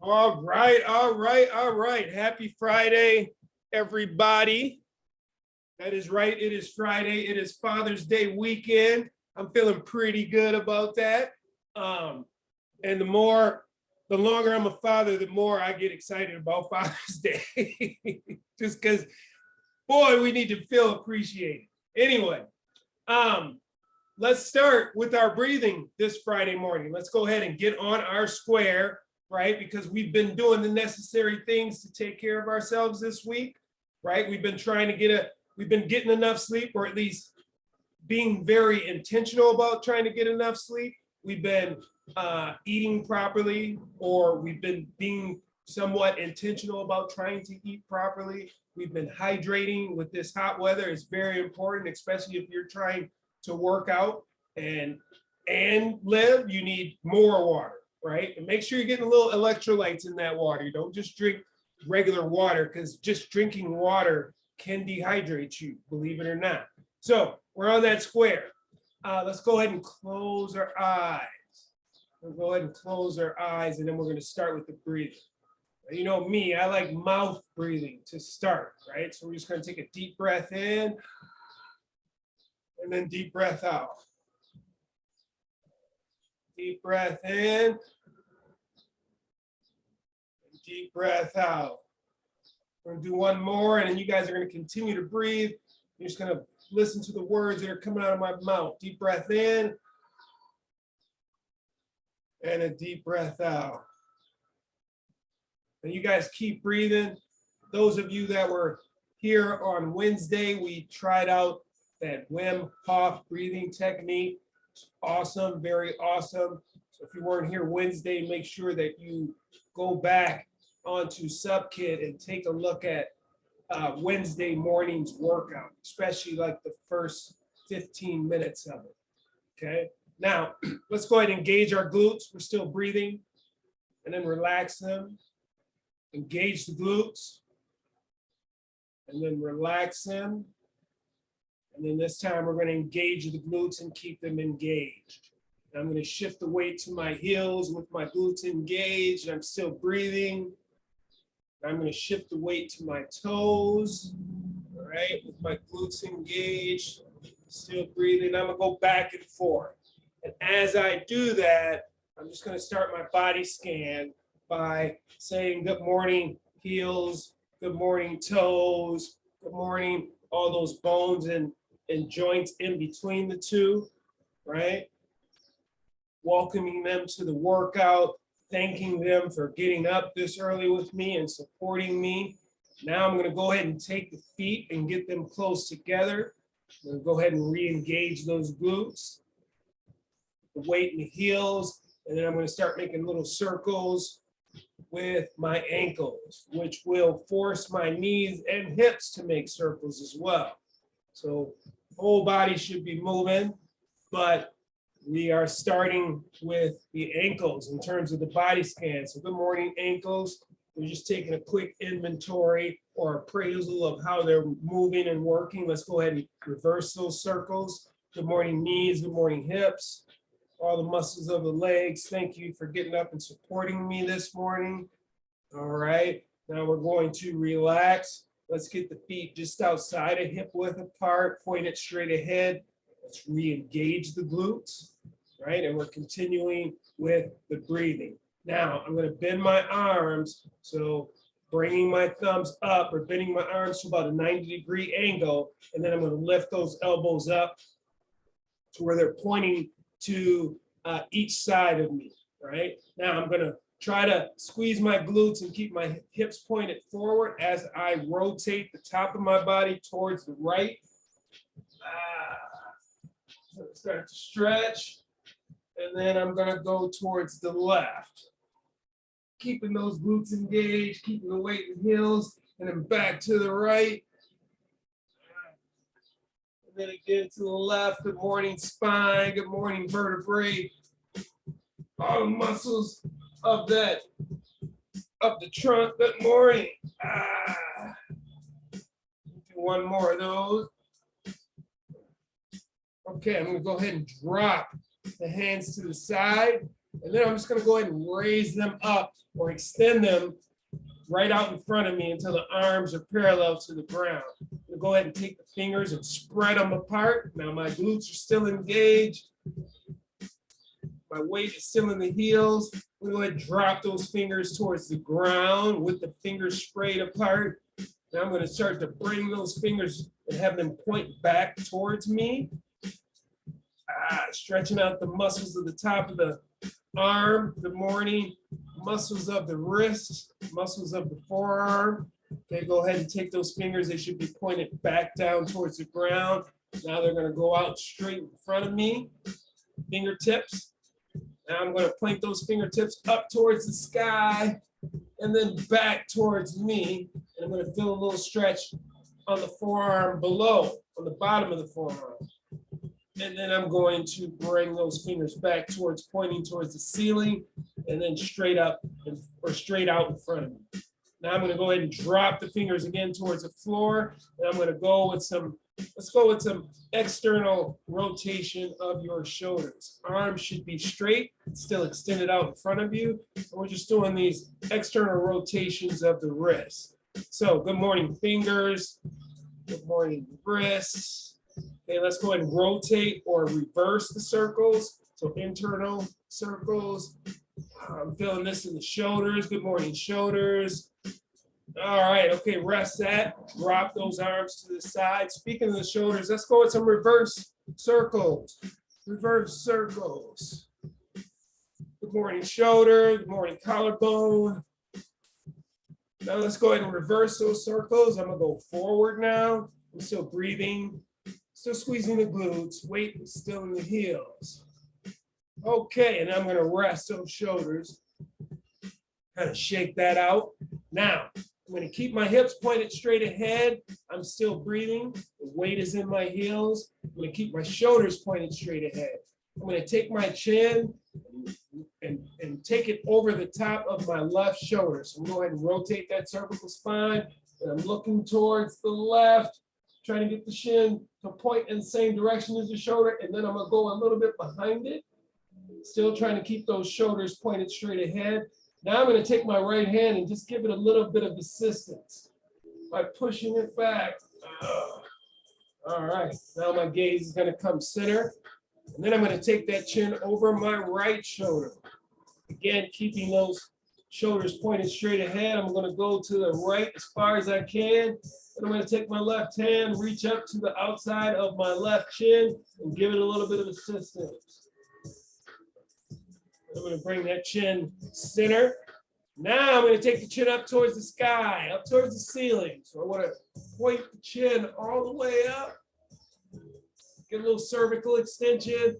All right, all right, all right. Happy Friday, everybody. That is right. It is Friday. It is Father's Day weekend. I'm feeling pretty good about that. And the longer I'm a father, the more I get excited about Father's Day. Just because, boy, we need to feel appreciated. Anyway, um, let's start with our breathing this Friday morning. Let's go ahead and get on our square, right? Because we've been doing the necessary things to take care of ourselves this week, right? We've been getting enough sleep, or at least being very intentional about trying to get enough sleep. We've been eating properly, or we've been being somewhat intentional about trying to eat properly. We've been hydrating with this hot weather. It's very important, especially if you're trying to work out and live. You need more water, right? And make sure you're getting a little electrolytes in that water. You don't just drink regular water, because just drinking water can dehydrate you, believe it or not. So we're on that square. Let's go ahead and close our eyes. We'll go ahead and close our eyes, and then we're going to start with the breathing. You know me, I like mouth breathing to start, right? So we're just going to take a deep breath in, and then deep breath out. Deep breath in, and deep breath out. We're going to do one more, and then you guys are going to continue to breathe. You're just going to listen to the words that are coming out of my mouth. Deep breath in, and a deep breath out. And you guys keep breathing. Those of you that were here on Wednesday, we tried out that Wim Hof breathing technique. It's awesome, very awesome. So if you weren't here Wednesday, make sure that you go back onto Subkit and take a look at Wednesday morning's workout, especially like the first 15 minutes of it. Okay, now let's go ahead and engage our glutes. We're still breathing, and then relax them. Engage the glutes, and then relax them. And then this time we're going to engage the glutes and keep them engaged. And I'm going to shift the weight to my heels with my glutes engaged. I'm still breathing. I'm going to shift the weight to my toes, all right, with my glutes engaged, still breathing. I'm going to go back and forth. And as I do that, I'm just going to start my body scan by saying good morning, heels, good morning, toes, good morning, all those bones and joints in between the two, right? Welcoming them to the workout, thanking them for getting up this early with me and supporting me. Now I'm going to go ahead and take the feet and get them close together. I'm going to go ahead and re-engage those glutes, the weight in the heels, and then I'm going to start making little circles with my ankles, which will force my knees and hips to make circles as well. So whole body should be moving, but we are starting with the ankles in terms of the body scan. So good morning, ankles. We're just taking a quick inventory or appraisal of how they're moving and working. Let's go ahead and reverse those circles. Good morning, knees. Good morning, hips. All the muscles of the legs. Thank you for getting up and supporting me this morning. All right, now we're going to relax. Let's get the feet just outside of hip width apart, point it straight ahead. Let's re-engage the glutes, right? And we're continuing with the breathing. Now I'm going to bend my arms. So bringing my thumbs up or bending my arms to about a 90-degree angle. And then I'm going to lift those elbows up to where they're pointing to each side of me, right? Now I'm going to try to squeeze my glutes and keep my hips pointed forward as I rotate the top of my body towards the right. So start to stretch, and then I'm going to go towards the left. Keeping those glutes engaged, keeping the weight in the heels, and then back to the right. And then again to the left. Good morning, spine. Good morning, vertebrae. All the muscles of the trunk. Good morning. Do one more of those. Okay, I'm going to go ahead and drop the hands to the side. And then I'm just gonna go ahead and raise them up or extend them right out in front of me until the arms are parallel to the ground. I'm gonna go ahead and take the fingers and spread them apart. Now my glutes are still engaged. My weight is still in the heels. We're going to drop those fingers towards the ground with the fingers sprayed apart. Now I'm going to start to bring those fingers and have them point back towards me. Stretching out the muscles of the top of the arm. Good morning. Muscles of the wrist, muscles of the forearm. Okay, go ahead and take those fingers. They should be pointed back down towards the ground. Now they're going to go out straight in front of me. Fingertips. Now I'm going to point those fingertips up towards the sky and then back towards me. And I'm going to feel a little stretch on the forearm below, on the bottom of the forearm. And then I'm going to bring those fingers back towards, pointing towards the ceiling, and then straight up or straight out in front of me. Now I'm going to go ahead and drop the fingers again towards the floor. And I'm going to go with some, let's go with some external rotation of your shoulders. Arms should be straight, still extended out in front of you. And we're just doing these external rotations of the wrist. So good morning, fingers. Good morning, wrists. Okay, let's go ahead and rotate or reverse the circles. So internal circles. I'm feeling this in the shoulders. Good morning, shoulders. All right, okay, rest that. Drop those arms to the side. Speaking of the shoulders, let's go with some reverse circles. Reverse circles. Good morning, shoulder. Good morning, collarbone. Now let's go ahead and reverse those circles. I'm gonna go forward now. I'm still breathing, still squeezing the glutes. Weight is still in the heels. Okay, and I'm gonna rest those shoulders. Kind of shake that out. Now, I'm going to keep my hips pointed straight ahead. I'm still breathing. The weight is in my heels. I'm going to keep my shoulders pointed straight ahead. I'm going to take my chin and take it over the top of my left shoulder. So I'm going to go ahead and rotate that cervical spine. And I'm looking towards the left, trying to get the shin to point in the same direction as the shoulder. And then I'm going to go a little bit behind it. Still trying to keep those shoulders pointed straight ahead. Now I'm going to take my right hand and just give it a little bit of assistance by pushing it back. All right, now my gaze is going to come center. And then I'm going to take that chin over my right shoulder. Again, keeping those shoulders pointed straight ahead. I'm going to go to the right as far as I can. And I'm going to take my left hand, reach up to the outside of my left chin and give it a little bit of assistance. I'm going to bring that chin center. Now I'm going to take the chin up towards the sky, up towards the ceiling. So I want to point the chin all the way up. Get a little cervical extension.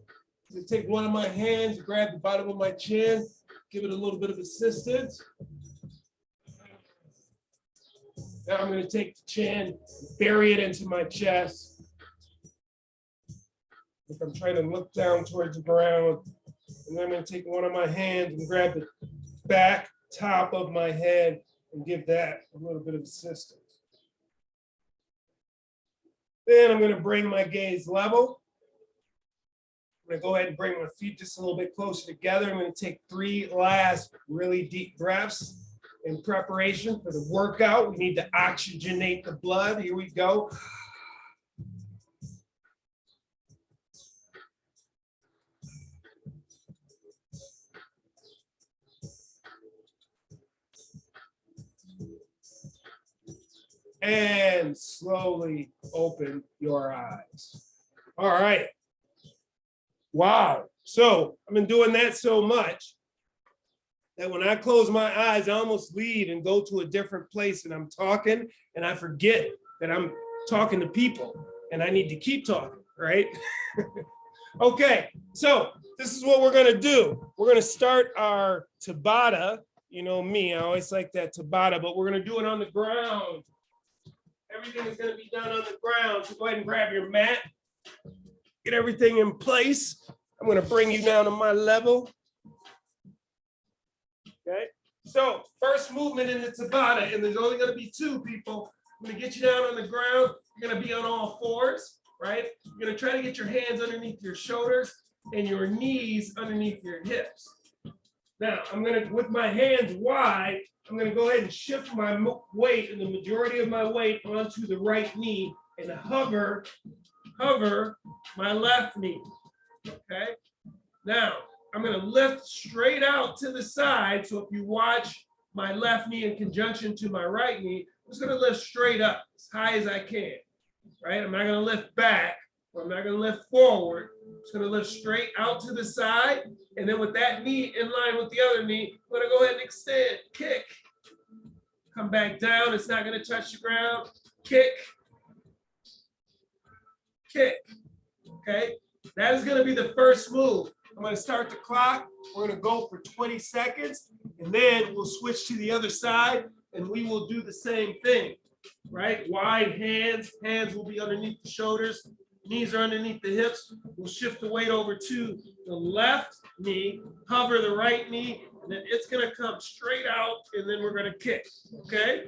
I'm going to take one of my hands, grab the bottom of my chin, give it a little bit of assistance. Now I'm going to take the chin, bury it into my chest. If I'm trying to look down towards the ground. And then I'm going to take one of my hands and grab the back top of my head and give that a little bit of assistance. Then I'm going to bring my gaze level. I'm going to go ahead and bring my feet just a little bit closer together. I'm going to take 3 last really deep breaths in preparation for the workout. We need to oxygenate the blood. Here we go. And slowly open your eyes. All right. Wow. So I've been doing that so much that when I close my eyes, I almost leave and go to a different place and I'm talking and I forget that I'm talking to people and I need to keep talking, right? Okay, so this is what we're gonna do. We're gonna start our Tabata. You know me, I always like that Tabata, but we're gonna do it on the ground. Everything is going to be done on the ground. So go ahead and grab your mat. Get everything in place. I'm going to bring you down to my level. Okay. So first movement in the Tabata, and there's only going to be 2 people. I'm going to get you down on the ground. You're going to be on all 4s, right? You're going to try to get your hands underneath your shoulders and your knees underneath your hips. Now, I'm gonna, with my hands wide, I'm gonna go ahead and shift my weight, and the majority of my weight onto the right knee and hover my left knee, okay? Now, I'm gonna lift straight out to the side. So if you watch my left knee in conjunction to my right knee, I'm just gonna lift straight up as high as I can, right? I'm not gonna lift back, or I'm not gonna lift forward. I'm just gonna lift straight out to the side. And then with that knee in line with the other knee, I'm gonna go ahead and extend, kick. Come back down, it's not gonna touch the ground. Kick, kick, okay? That is gonna be the first move. I'm gonna start the clock. We're gonna go for 20 seconds, and then we'll switch to the other side, and we will do the same thing, right? Wide hands, hands will be underneath the shoulders, knees are underneath the hips. We'll shift the weight over to the left knee, hover the right knee, and then it's gonna come straight out, and then we're gonna kick, okay?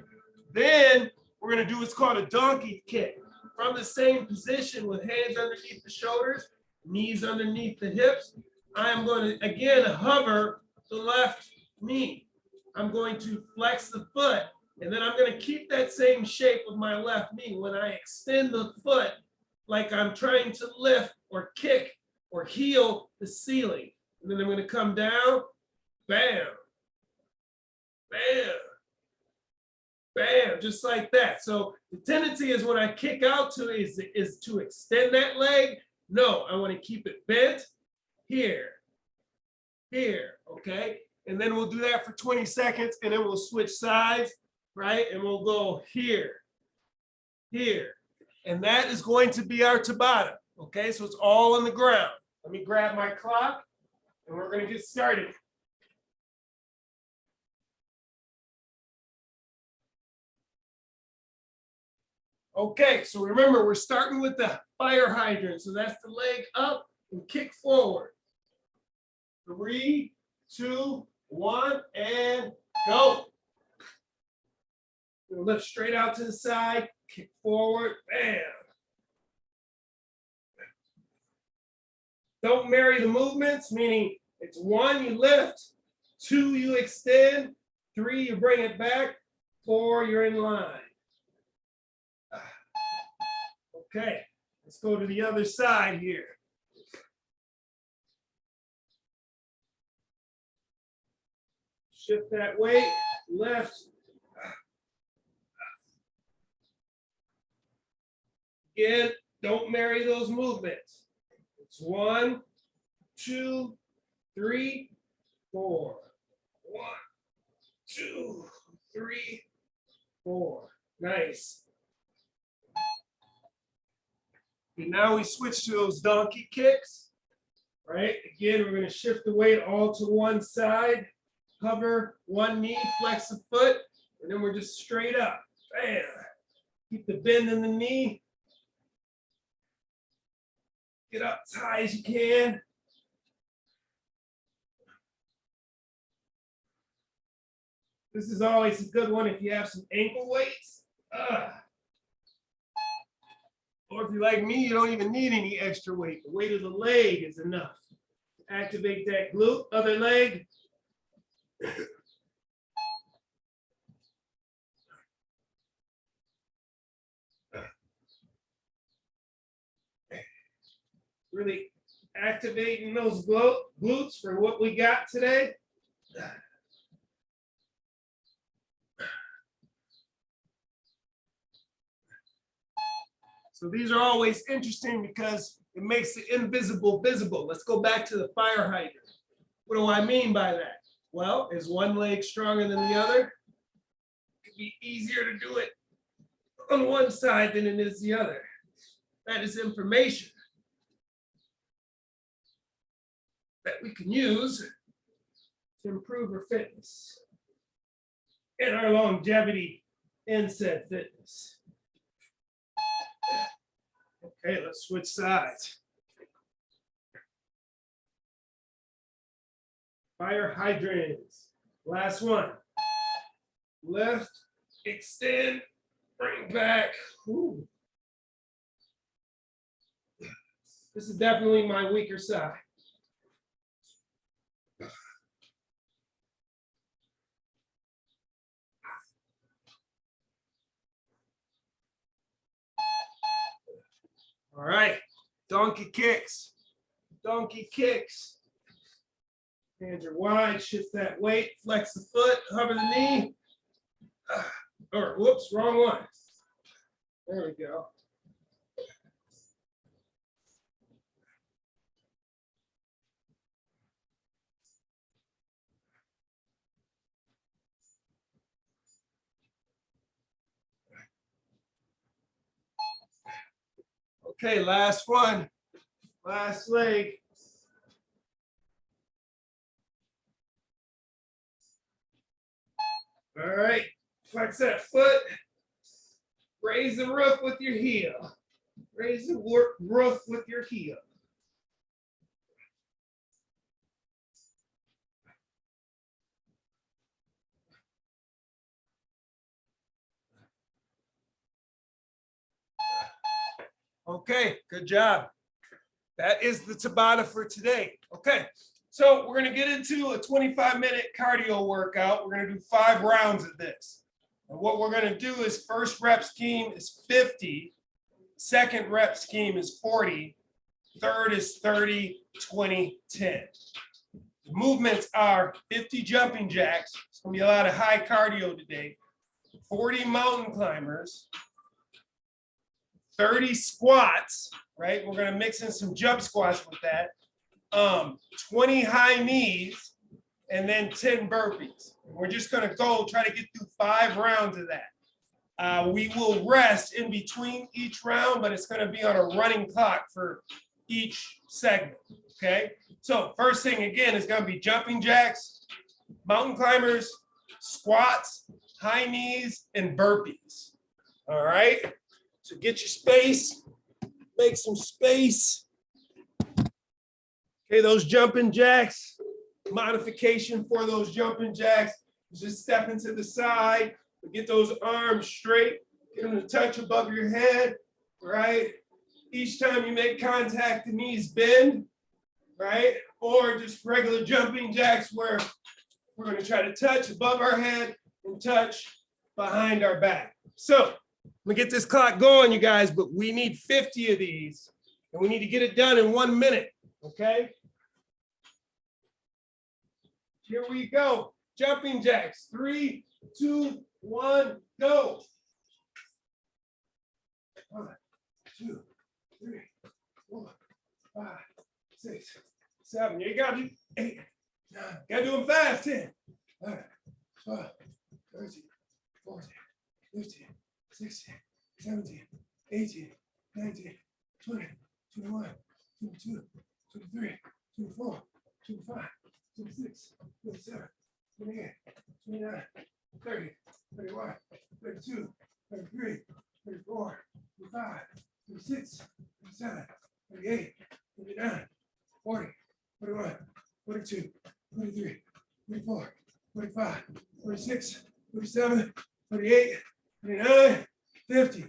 Then we're gonna do what's called a donkey kick. From the same position with hands underneath the shoulders, knees underneath the hips, I'm going to, again, hover the left knee. I'm going to flex the foot, and then I'm going to keep that same shape of my left knee. When I extend the foot, like I'm trying to lift or kick or heel the ceiling. And then I'm going to come down, bam, bam, bam, just like that. So the tendency is when I kick out to is to extend that leg. No, I want to keep it bent here, here, okay? And then we'll do that for 20 seconds, and then we'll switch sides, right? And we'll go here, here. And that is going to be our Tabata, okay? So it's all on the ground. Let me grab my clock, and we're gonna get started. Okay, so remember, we're starting with the fire hydrant. So that's the leg up and kick forward. 3, 2, 1, and go. We'll lift straight out to the side, kick forward, bam. Don't marry the movements, meaning it's 1, you lift, 2, you extend, 3, you bring it back, 4, you're in line. Okay, let's go to the other side here. Shift that weight, left. Again, don't marry those movements. It's 1, 2, 3, 4. 1, 2, 3, 4. Nice. And now we switch to those donkey kicks, right? Again, we're going to shift the weight all to one side, hover one knee, flex the foot, and then we're just straight up. Bam. Keep the bend in the knee. Get up as high as you can. This is always a good one if you have some ankle weights. Or if you're like me, you don't even need any extra weight. The weight of the leg is enough. Activate that glute, other leg. Really activating those glutes for what we got today. So these are always interesting because it makes the invisible visible. Let's go back to the fire hydrant. What do I mean by that? Well, is one leg stronger than the other? It could be easier to do it on one side than it is the other. That is information that we can use to improve our fitness and our longevity in said fitness. Okay, let's switch sides. Fire hydrants. Last one. Left, extend, bring back. Ooh. This is definitely my weaker side. All right, donkey kicks. Donkey kicks. Hands are wide, shift that weight, flex the foot, hover the knee. Or whoops, wrong one. There we go. Okay, last one. Last leg. All right, flex that foot. Raise the roof with your heel. Raise the roof with your heel. Okay, good job. That is the Tabata for today. Okay, so we're gonna get into a 25-minute cardio workout. We're gonna do 5 rounds of this. And what we're gonna do is first rep scheme is 50, second rep scheme is 40, third is 30, 20, 10. The movements are 50 jumping jacks. It's gonna be a lot of high cardio today. 40 mountain climbers, 30 squats, right? We're gonna mix in some jump squats with that. 20 high knees, and then 10 burpees. We're just gonna go try to get through 5 rounds of that. We will rest in between each round, but it's gonna be on a running clock for each segment, okay? So first thing again is gonna be jumping jacks, mountain climbers, squats, high knees, and burpees, all right? So get your space, make some space. Okay, those jumping jacks, modification for those jumping jacks, just stepping to the side, get those arms straight, get them to touch above your head, right? Each time you make contact, the knees bend, right? Or just regular jumping jacks where we're gonna try to touch above our head and touch behind our back. So, I'm gonna get this clock going, you guys, but we need 50 of these, and we need to get it done in 1 minute, okay? Here we go. Jumping jacks. 3, 2, 1, go. 1, 2, 3, 4, 5, 6, 7. You got to 8, 9. Gotta do them fast. 10, 11, 12, 13, 14, 15. 16, 17, 18, 19, 20, 21, 22, 23, 24, 25, 26, 27, 28, 29, 30, 31, 32, 33, 34, 35, 36, 37, 38, 39, 40, 41, 42, 43, 44, 45, 46, 47, 48, 49, 50.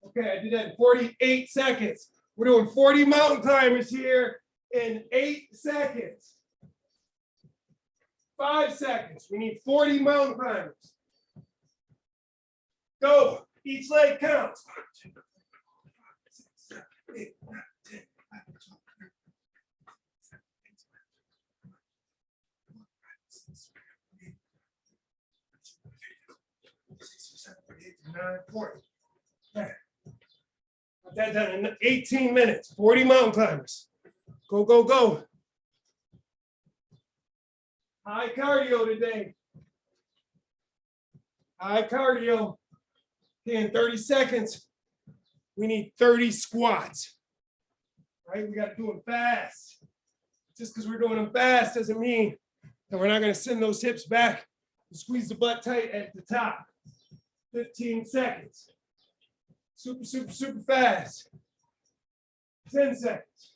Okay, I did that in 48 seconds. We're doing 40 mountain climbers here in 8 seconds. 5 seconds. We need 40 mountain climbers. Go. Each leg counts. 1, 2, 3, 4, 5, 6, 7, 8, 9, 10, 11, 12, 13, 9, 40. Okay. Got that done in 18 minutes. 40 mountain climbers. Go, go, go. High cardio today. High cardio. Okay, in 30 seconds, we need 30 squats. Right? We got to do them fast. Just because we're doing them fast doesn't mean that we're not going to send those hips back and squeeze the butt tight at the top. 15 seconds. Super, super, super fast. 10 seconds.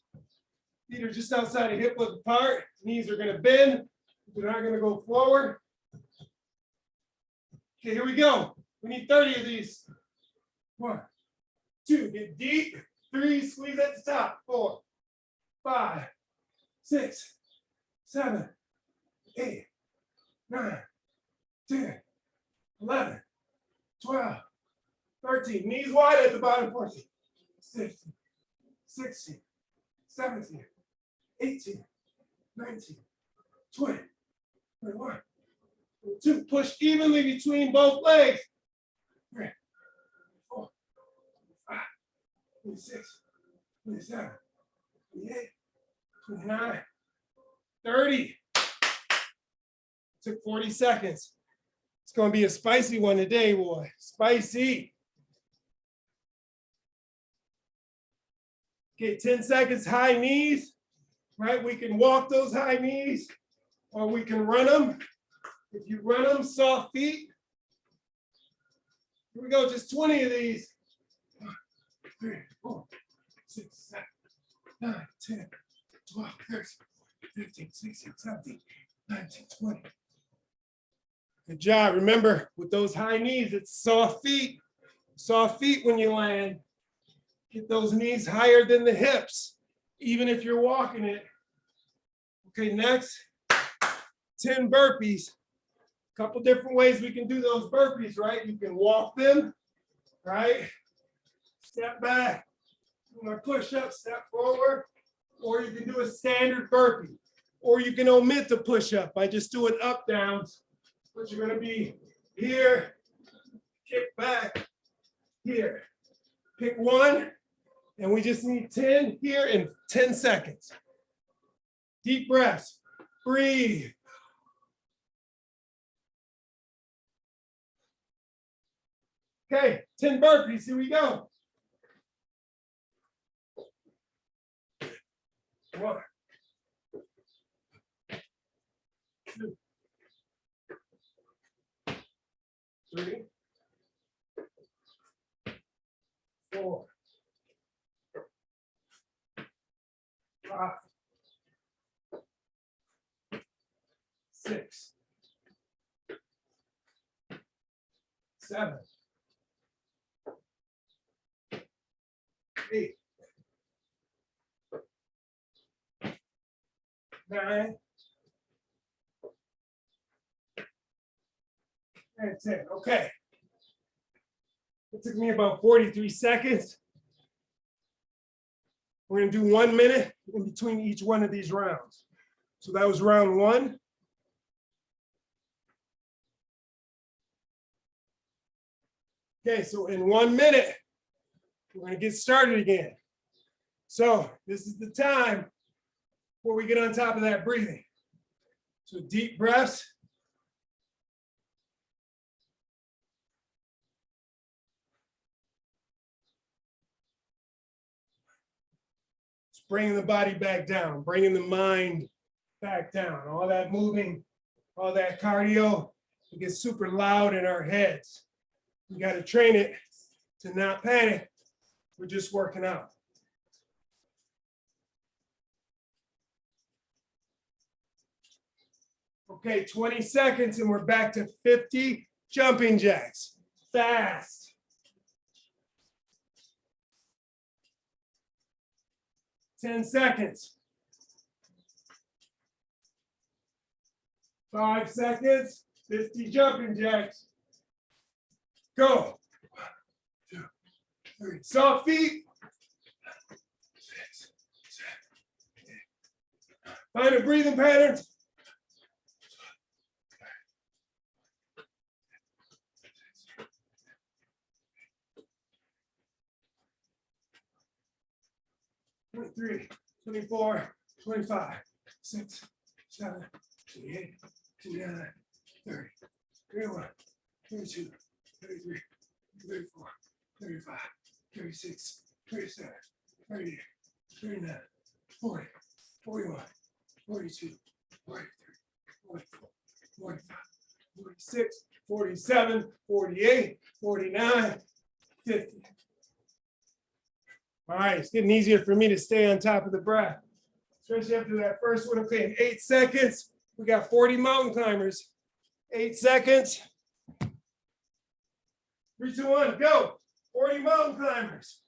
Feet are just outside of hip width apart. Knees are going to bend. They're not going to go forward. Okay, here we go. We need 30 of these. 1, 2, get deep. 3, squeeze at the top. 4, 5, 6, 7, 8, 9, 10, 11, 12, 13. Knees wide at the bottom. 14, 16, 16, 17, 18, 19, 20, 21, 22. Push evenly between both legs. 3, 4, 5, 26, 27, 28, 29, 30. Took 40 seconds. It's going to be a spicy one today, boy. Spicy. Okay, 10 seconds, high knees, right? We can walk those high knees or we can run them. If you run them, soft feet. Here we go, just 20 of these. 1, 3, 4, 6, 7, 9, 10, 12, 13, 15, 16, 17, 19, 20. Good job. Remember, with those high knees, it's soft feet. Soft feet when you land. Get those knees higher than the hips, even if you're walking it. Okay, next, 10 burpees. A couple different ways we can do those burpees, right? You can walk them, right? Step back, push up, step forward, or you can do a standard burpee, or you can omit the push up by just doing up downs, but you're gonna be here, kick back, here. Pick one, and we just need 10 here in 10 seconds. Deep breaths, breathe. Okay, 10 burpees, here we go. 1, 2, 3, 4, 5, 6, 7, 8, 9, and 10. Okay. It took me about 43 seconds. We're going to do 1 minute in between each one of these rounds. So that was round 1. Okay, so in 1 minute, we're going to get started again. So this is the time where we get on top of that breathing. So deep breaths. Just bringing the body back down, bringing the mind back down. All that moving, all that cardio, it gets super loud in our heads. We got to train it to not panic. We're just working out. Okay, 20 seconds and we're back to 50 jumping jacks. Fast. Ten seconds. 5 seconds, 50 jumping jacks. Go. 1, 2, 3. Soft feet. 6, 7, 8. Find a breathing pattern. 23, 24, 25, 6, 7, 28, 29, 30, 31, 32, 33, 34, 35, 36, 37, 38, 39, 40, 41, 42, 43, 44, 45, 46, 47, 48, 49, 50. All right, it's getting easier for me to stay on top of the breath, especially after that first one. Okay, in 8 seconds, we got 40 mountain climbers. 8 seconds. 3, 2, 1, go. 40 mountain climbers.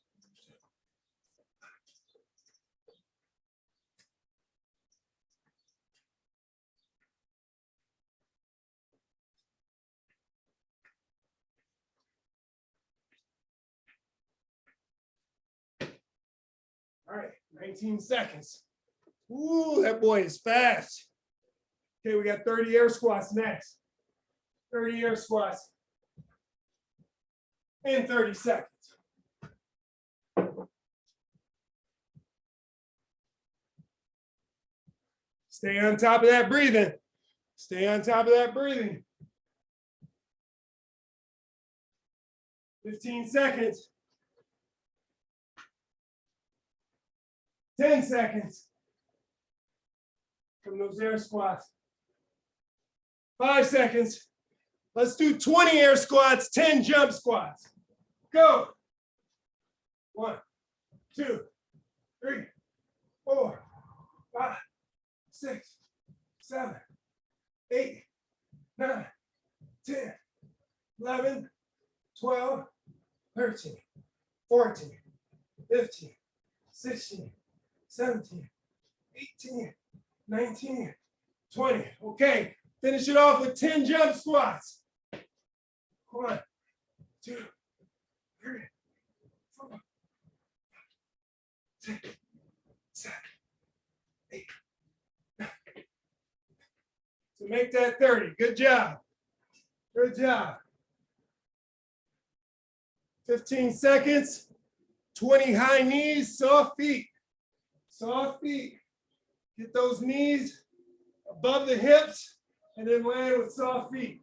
All right, 19 seconds. Ooh, that boy is fast. Okay, we got 30 air squats next. 30 air squats in 30 seconds. Stay on top of that breathing. Stay on top of that breathing. 15 seconds. 10 seconds from those air squats. 5 seconds. Let's do 20 air squats, 10 jump squats. Go. 1, 2, 3, 4, 5, 6, 7, 8, 9, 10, 11, 12, 13, 14, 15, 16, 17, 18, 19, 20. Okay, finish it off with 10 jump squats. 1, 2, 3, 4, 6, 7, 8, 9. So make that 30. Good job. Good job. 15 seconds. 20 high knees, soft feet. Soft feet. Get those knees above the hips and then land with soft feet.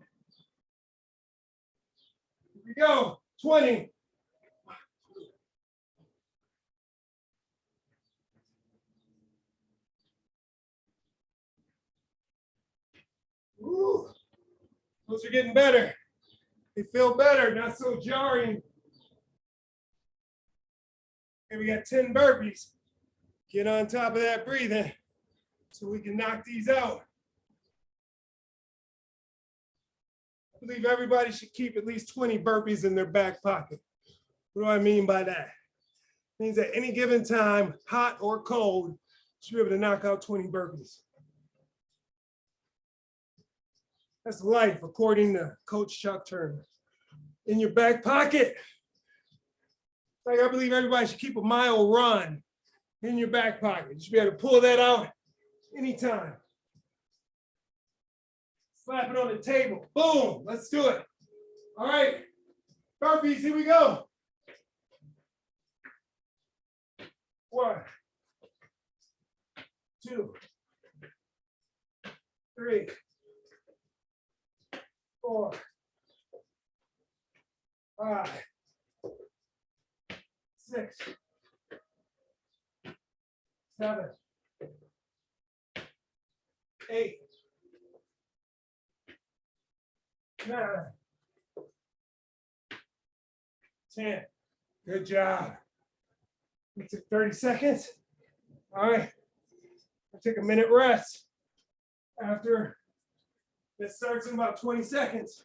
Here we go. 20. Ooh, those are getting better. They feel better, not so jarring. Okay, we got 10 burpees. Get on top of that breathing so we can knock these out. I believe everybody should keep at least 20 burpees in their back pocket. What do I mean by that? It means at any given time, hot or cold, you should be able to knock out 20 burpees. That's life, according to Coach Chuck Turner. In your back pocket. Like I believe everybody should keep a mile run in your back pocket. You should be able to pull that out anytime. Slap it on the table. Boom. Let's do it. All right. Burpees, here we go. 1, 2, 3, 4, 5, 6, 7, 8, 9, 10. Good job. We took 30 seconds. All right. I'll take a minute rest after this starts in about 20 seconds.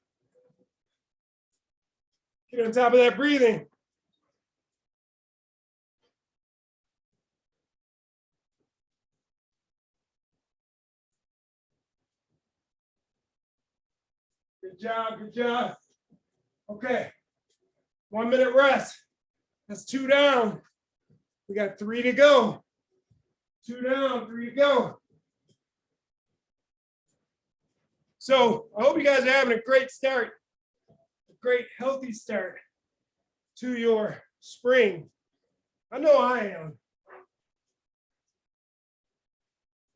Get on top of that breathing. Good job, good job. Okay, 1 minute rest. That's 2 down. We got 3 to go. 2 down, 3 to go. So I hope you guys are having a great start, a great healthy start to your spring. I know I am.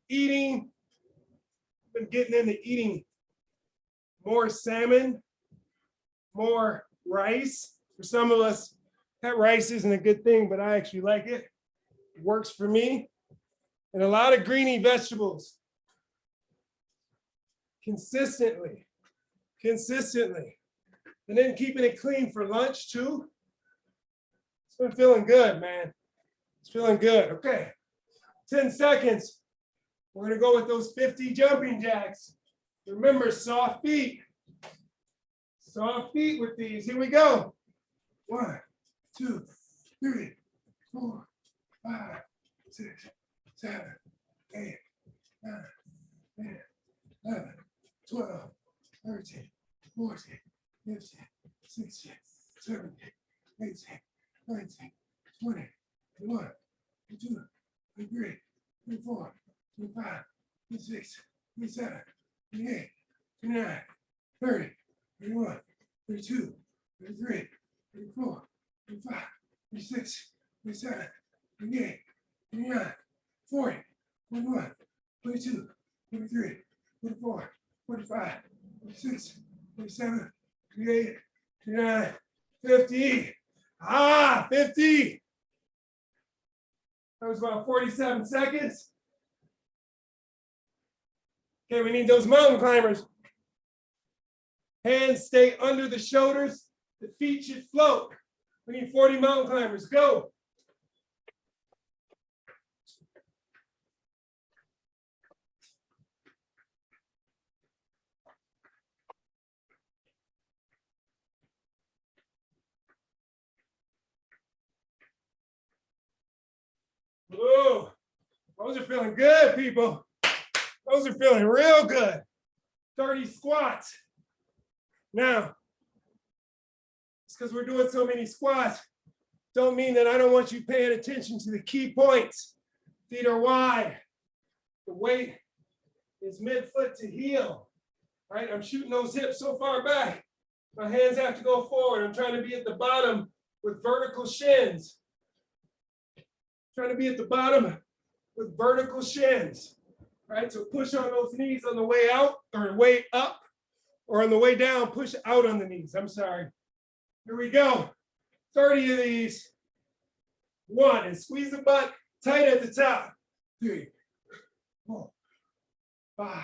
Eating, I've been getting into eating more salmon, more rice. For some of us, that rice isn't a good thing, but I actually like it. It works for me. And a lot of greeny vegetables. Consistently. And then keeping it clean for lunch too. It's been feeling good, man. It's feeling good. Okay, 10 seconds. We're gonna go with those 50 jumping jacks. Remember, soft feet. Soft feet with these. Here we go. 1, 2, 3, 4, 5, 6, 7, 8, 9, 10, 11, 12, 13, 14, 15, 16, 17, 18, 19, 20, 21, 22, 23, 24, 25, 26, 27, 28, 29, 30, 31, 32, 33, 34, 35, 36, 37, 38, 39, 40, 41, 42, 43, 44, 45, 46, 47, 48, 49, 50. 50. That was about 47 seconds. Okay, we need those mountain climbers. Hands stay under the shoulders. The feet should float. We need 40 mountain climbers. Go. Ooh, those are feeling good, people. Those are feeling real good. 30 squats. Now, it's because we're doing so many squats, don't mean that I don't want you paying attention to the key points. Feet are wide. The weight is mid-foot to heel. Right? I'm shooting those hips so far back. My hands have to go forward. I'm trying to be at the bottom with vertical shins. Trying to be at the bottom with vertical shins. Right? So push on those knees on the way out or way up, or on the way down, push out on the knees. I'm sorry. Here we go. 30 of these. 1, and squeeze the butt tight at the top. 3, 4, 5,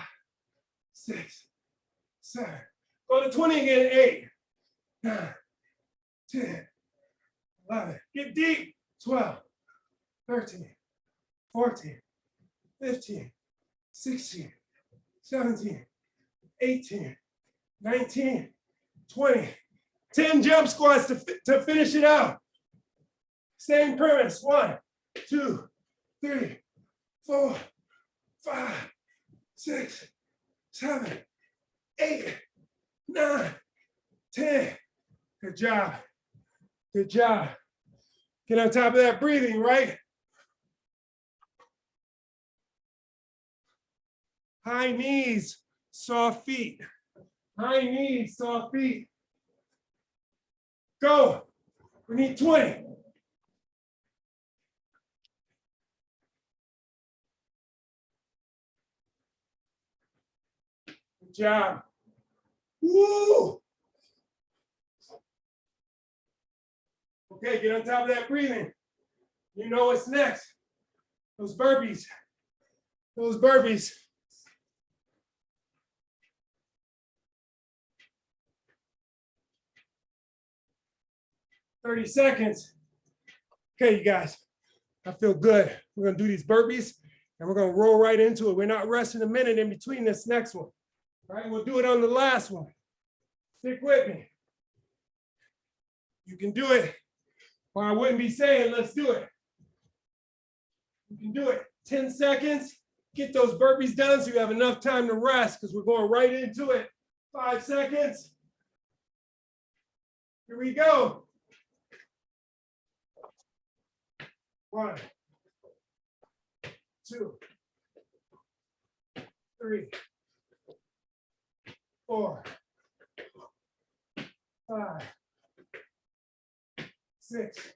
6, 7. Go to 20 again. 8, 9, 10, 11. Get deep. 12, 13, 14, 15, 16, 17, 18, 19, 20. 10 jump squats to finish it out. Same premise. 1, 2, 3, 4, 5, 6, 7, 8, 9, 10. Good job. Good job. Get on top of that breathing, right? High knees, soft feet. High knees, soft feet. Go. We need 20. Good job. Woo! Okay, get on top of that breathing. You know what's next. Those burpees. Those burpees. "30 seconds. Okay, you guys, I feel good. We're gonna do these burpees and we're gonna roll right into it. We're not resting a minute in between this next one. All right, we'll do it on the last one. Stick with me. You can do it, or I wouldn't be saying, let's do it. You can do it. 10 seconds, get those burpees done so you have enough time to rest because we're going right into it. 5 seconds. Here we go. 1, 2, 3, 4, 5, 6,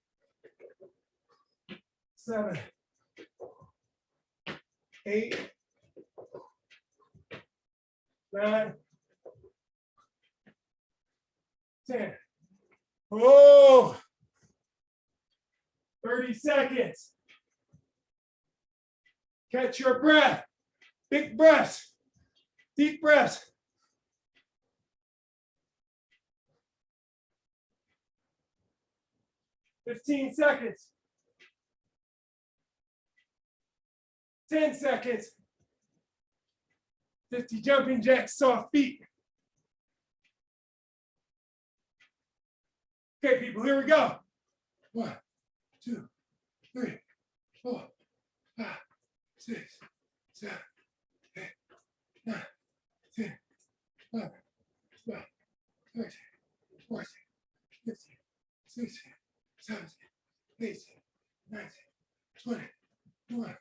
7, 8, 9, 10. Oh, 30 seconds. Catch your breath. Big breaths. Deep breaths. 15 seconds. 10 seconds. 50 jumping jacks, soft feet. Okay, people, here we go. 1, 2, 3, 4, 5, 6, 7, 8, 9, 10, 11, 12, 13, 14, 15, 16, 17, 18, 19, 20, 21,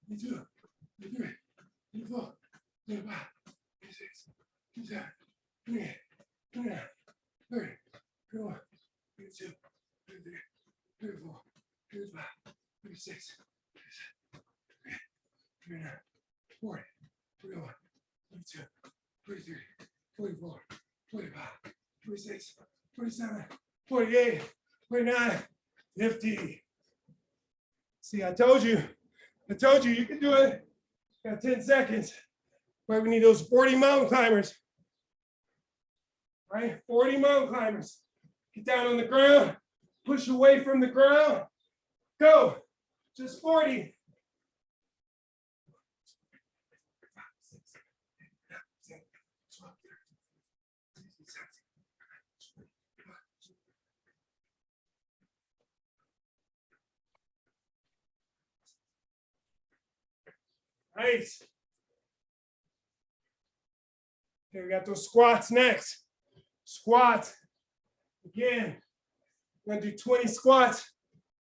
22, 23, 24, 25, 26, 27, 28, 29, 30, 31, 32, 33, 34, 35, 36, 39, 40, 41, 42, 43, 44, 45, 46, 47, 48, 49, 50. See, I told you you can do it. Got 10 seconds. Right, we need those 40 mountain climbers. Right, 40 mountain climbers. Get down on the ground, push away from the ground. Go, just 40. Nice. Okay, we got those squats next. Squat. Again, we're gonna do 20 squats,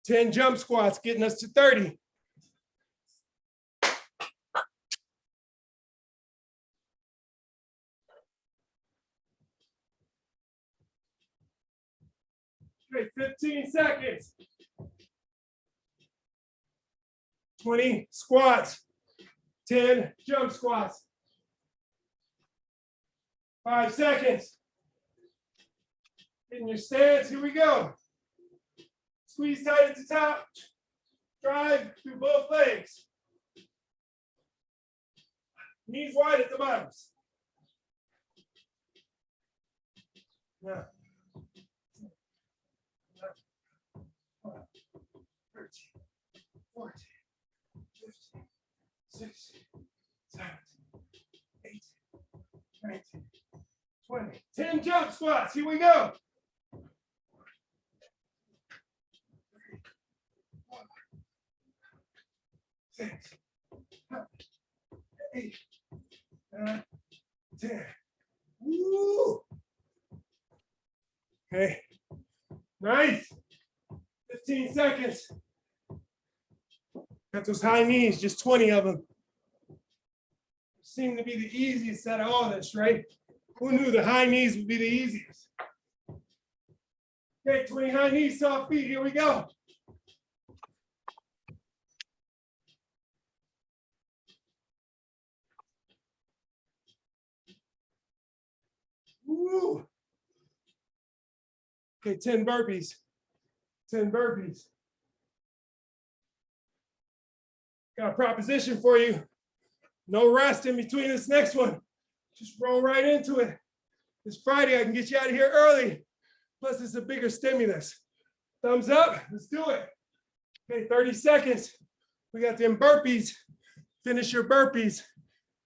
10 jump squats, getting us to 30. Okay, 15 seconds. 20 squats, 10 jump squats. 5 seconds. In your stance, here we go. Squeeze tight at the top. Drive through both legs. Knees wide at the bottoms. Now. 13, 14, 15, 16, 17, 18, 19, 20. 10 jump squats. Here we go. 6, 7, 8, 9, 10. Woo! Okay. Nice. 15 seconds. Got those high knees, just 20 of them. Seem to be the easiest out of all this, right? Who knew the high knees would be the easiest? Okay, 20 high knees, soft feet. Here we go. Woo. Okay, 10 burpees. 10 burpees. Got a proposition for you. No rest in between this next one. Just roll right into it. It's Friday. I can get you out of here early. Plus, it's a bigger stimulus. Thumbs up. Let's do it. Okay, 30 seconds. We got them burpees. Finish your burpees.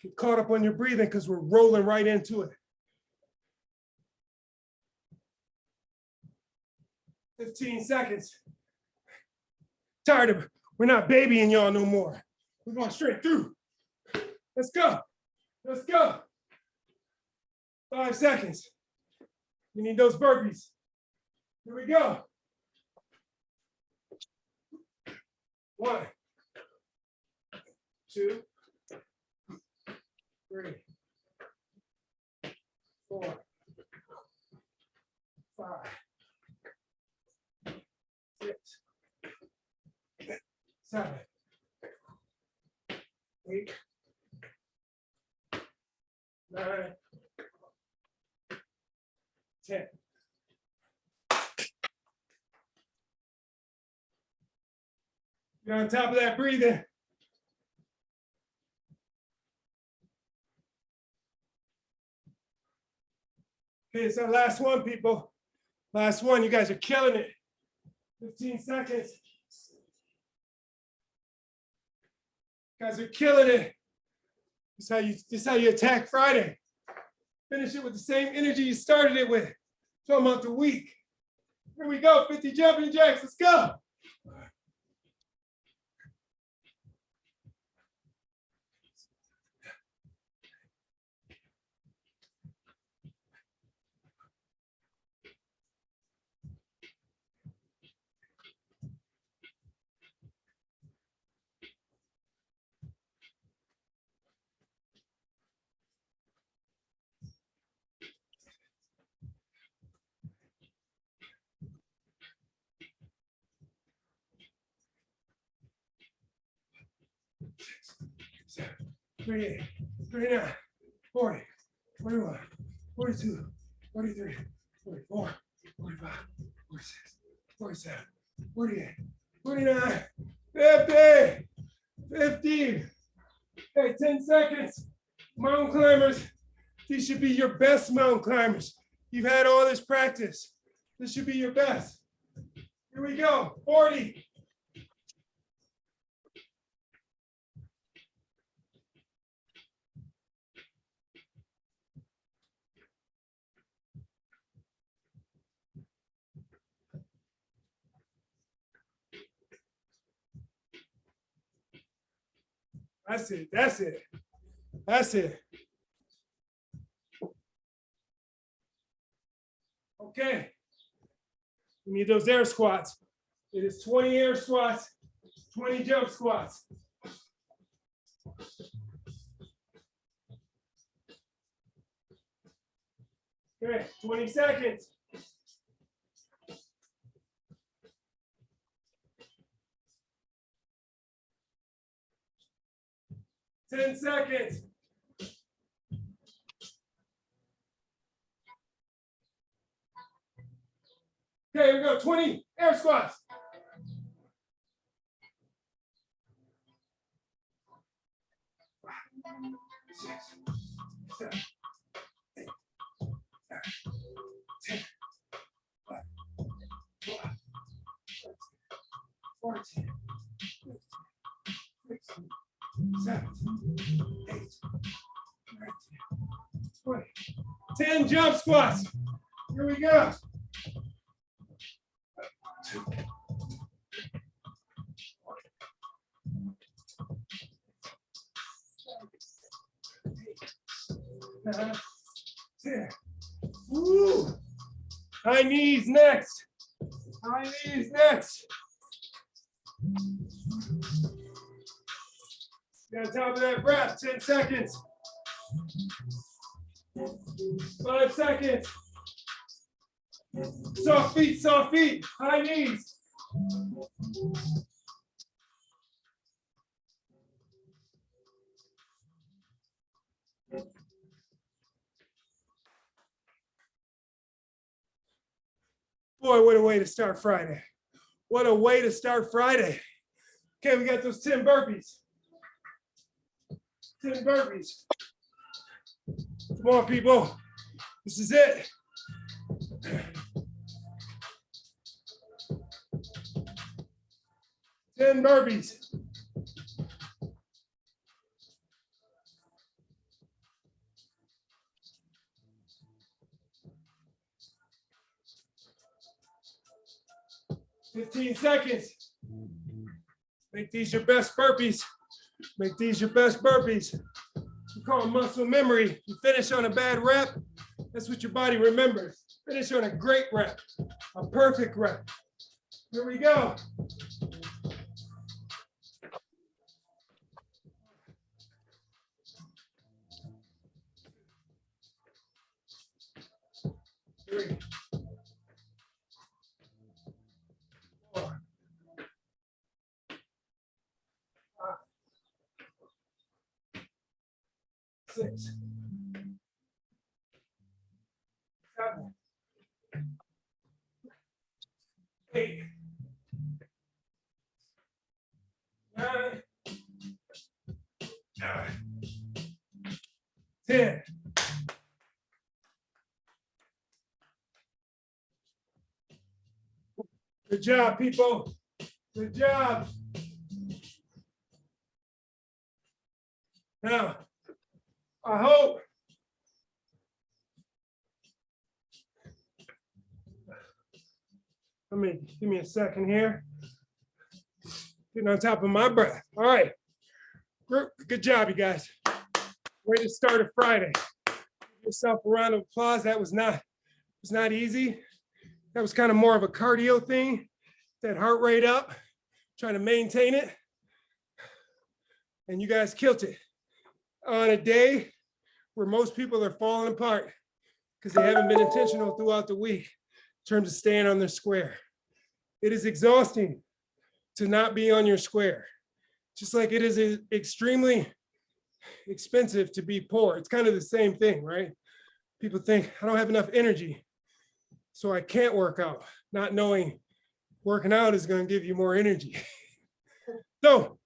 Get caught up on your breathing because we're rolling right into it. 15 seconds. Tired of, we're not babying y'all no more. We're going straight through. Let's go. Let's go. 5 seconds. You need those burpees. Here we go. 1, 2, 3, 4, 5, 6, 7, 8, 9, 10. You're on top of that breathing. Okay, it's our last one, people. Last one. You guys are killing it. 15 seconds. You guys are killing it. This is how you attack Friday. Finish it with the same energy you started it with. Talking about the week. Here we go. 50 jumping jacks. Let's go. 38, 39, 40, 41, 42, 43, 44, 45, 46, 47, 48, 49, 50, 15. Okay, 10 seconds. Mountain climbers, these should be your best mountain climbers. You've had all this practice. This should be your best. Here we go, 40. That's it, that's it, that's it. Okay, we need those air squats. It is 20 air squats, 20 jump squats. Okay, 20 seconds. Ten seconds. Okay, here we go. 20 air squats. Six, seven, 10, 14, 15, 17, 18, 19, 20. 10 jump squats. Here we go. 2, 9, 10. Woo. High knees next. High knees next. Get on top of that breath. 10 seconds. 5 seconds. Soft feet, high knees. Boy, what a way to start Friday. What a way to start Friday. Okay, we got those 10 burpees. 10 burpees. Come on, people. This is it. Ten burpees. $15 seconds. Make these your best burpees. Make these your best burpees. We call them muscle memory. You finish on a bad rep, that's what your body remembers. Finish on a great rep, a perfect rep. Here we go. Three, 4, 5, 6, 7, 8, 9, 10. Good job, people. Good job. Now, I hope give me a second here. Getting on top of my breath. All right. Good job, you guys. Way to start a Friday. Give yourself a round of applause. That was not easy. That was kind of more of a cardio thing. That heart rate up, trying to maintain it. And you guys killed it on a day where most people are falling apart because they haven't been intentional throughout the week in terms of staying on their square. It is exhausting to not be on your square. Just like it is extremely expensive to be poor. It's kind of the same thing, right? People think I don't have enough energy, so I can't work out, not knowing working out is going to give you more energy. So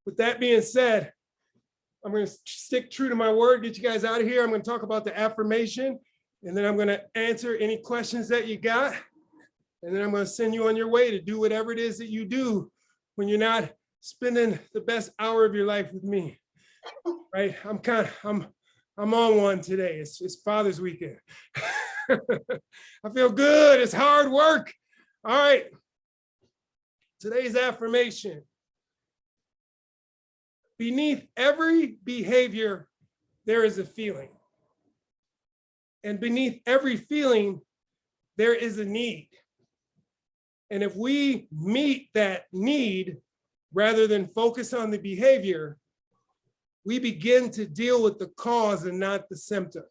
with that being said, I'm going to stick true to my word, get you guys out of here. I'm going to talk about the affirmation, and then I'm going to answer any questions that you got. And then I'm going to send you on your way to do whatever it is that you do when you're not spending the best hour of your life with me, right? I'm on one today. It's Father's weekend. I feel good. It's hard work. All right. Today's affirmation. Beneath every behavior, there is a feeling. And beneath every feeling, there is a need. And if we meet that need, rather than focus on the behavior, we begin to deal with the cause and not the symptom.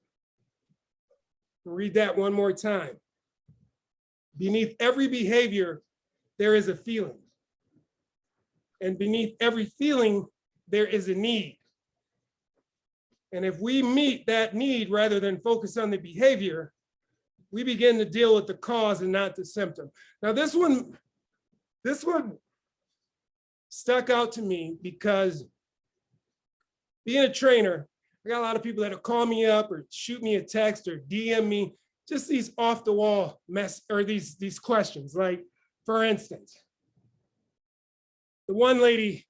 I'll read that one more time. Beneath every behavior, there is a feeling. And beneath every feeling, there is a need. And if we meet that need rather than focus on the behavior, we begin to deal with the cause and not the symptom. Now this one stuck out to me because being a trainer, I got a lot of people that'll call me up or shoot me a text or DM me, just these off the wall mess or these questions. Like, for instance, the one lady,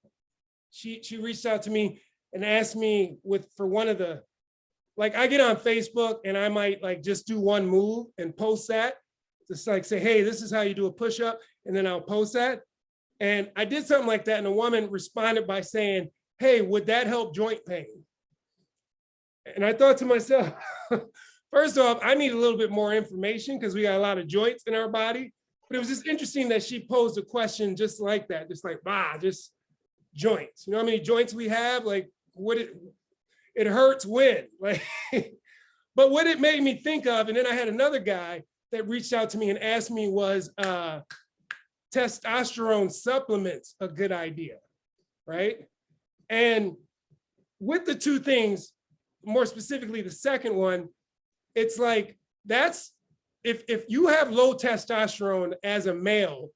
she reached out to me and asked me for one of the, like I get on Facebook and I might like just do one move and post that. Just like say, hey, this is how you do a push-up, and then I'll post that. And I did something like that and a woman responded by saying, hey, would that help joint pain? And I thought to myself, first off, I need a little bit more information because we got a lot of joints in our body. But it was just interesting that she posed a question just like that, just like, just joints. You know how many joints we have? Like, it hurts when? Like, but what it made me think of, and then I had another guy that reached out to me and asked me, was testosterone supplements a good idea, right? And with the two things, more specifically the second one, it's like that's if you have low testosterone as a male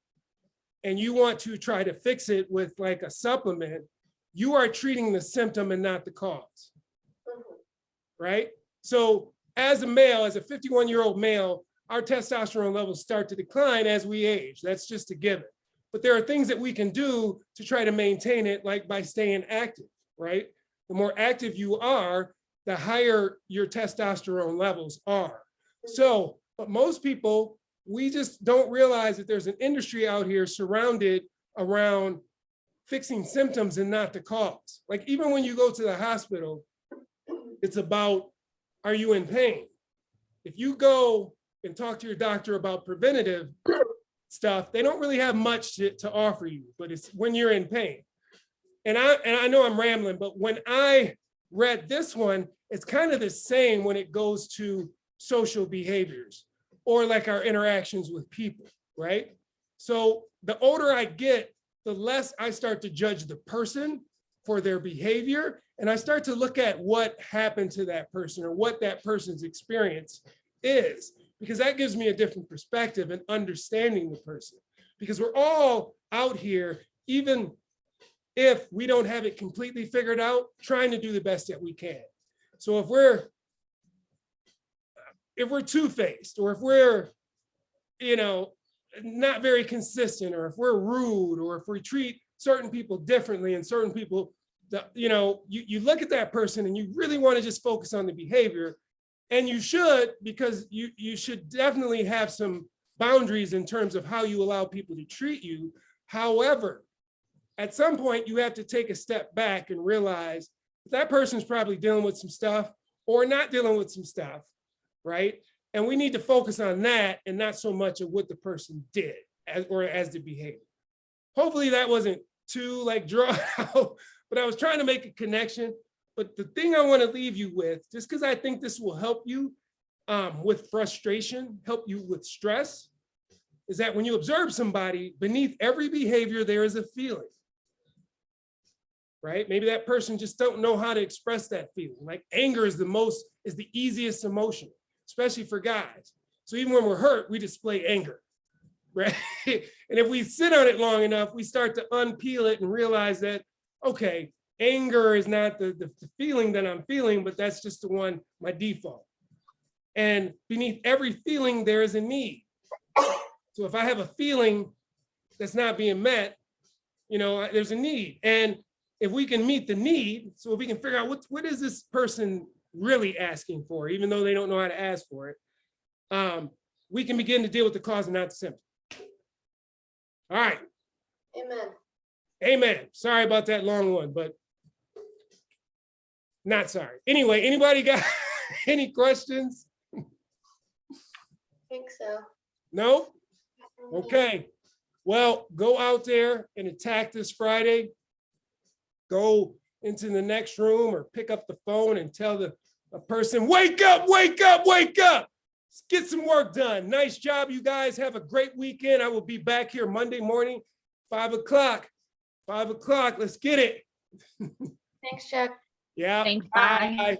and you want to try to fix it with like a supplement, you are treating the symptom and not the cause, right? So as a male, as a 51-year-old male, our testosterone levels start to decline as we age. That's just a given. But there are things that we can do to try to maintain it, like by staying active, right? The more active you are, the higher your testosterone levels are. So, but most people, we just don't realize that there's an industry out here surrounded around fixing symptoms and not the cause. Like even when you go to the hospital, it's about, are you in pain? If you go and talk to your doctor about preventative stuff, they don't really have much to offer you, but it's when you're in pain. And I know I'm rambling, but when I read this one, it's kind of the same when it goes to social behaviors or like our interactions with people, right? So the older I get, the less I start to judge the person for their behavior. And I start to look at what happened to that person or what that person's experience is, because that gives me a different perspective and understanding the person. Because we're all out here, even if we don't have it completely figured out, trying to do the best that we can. So if we're two-faced, or if we're, not very consistent, or if we're rude, or if we treat certain people differently and certain people, you look at that person and you really want to just focus on the behavior. And you should, because you should definitely have some boundaries in terms of how you allow people to treat you. However, at some point you have to take a step back and realize that person's probably dealing with some stuff or not dealing with some stuff, right? And we need to focus on that and not so much of what the person did as the behavior. Hopefully that wasn't too like drawn out, but I was trying to make a connection. But the thing I want to leave you with, just because I think this will help you with frustration, help you with stress, is that when you observe somebody, beneath every behavior, there is a feeling. right? Maybe that person just don't know how to express that feeling. Like anger is the easiest emotion, especially for guys. So even when we're hurt, we display anger, right? And if we sit on it long enough, we start to unpeel it and realize that, okay, anger is not the feeling that I'm feeling, but that's just the one, my default. And beneath every feeling, there is a need. So if I have a feeling that's not being met, there's a need. And if we can meet the need, so if we can figure out what is this person really asking for, even though they don't know how to ask for it, we can begin to deal with the cause and not the symptom. All right. Amen. Amen. Sorry about that long one, but not sorry. Anyway, anybody got any questions? I think so. No? Okay. Well, go out there and attack this Friday. Go into the next room or pick up the phone and tell a person, wake up, wake up, wake up. Let's get some work done. Nice job, you guys. Have a great weekend. I will be back here Monday morning, 5 o'clock. 5 o'clock. Let's get it. Thanks, Chuck. Yeah. Thanks, bye. Bye.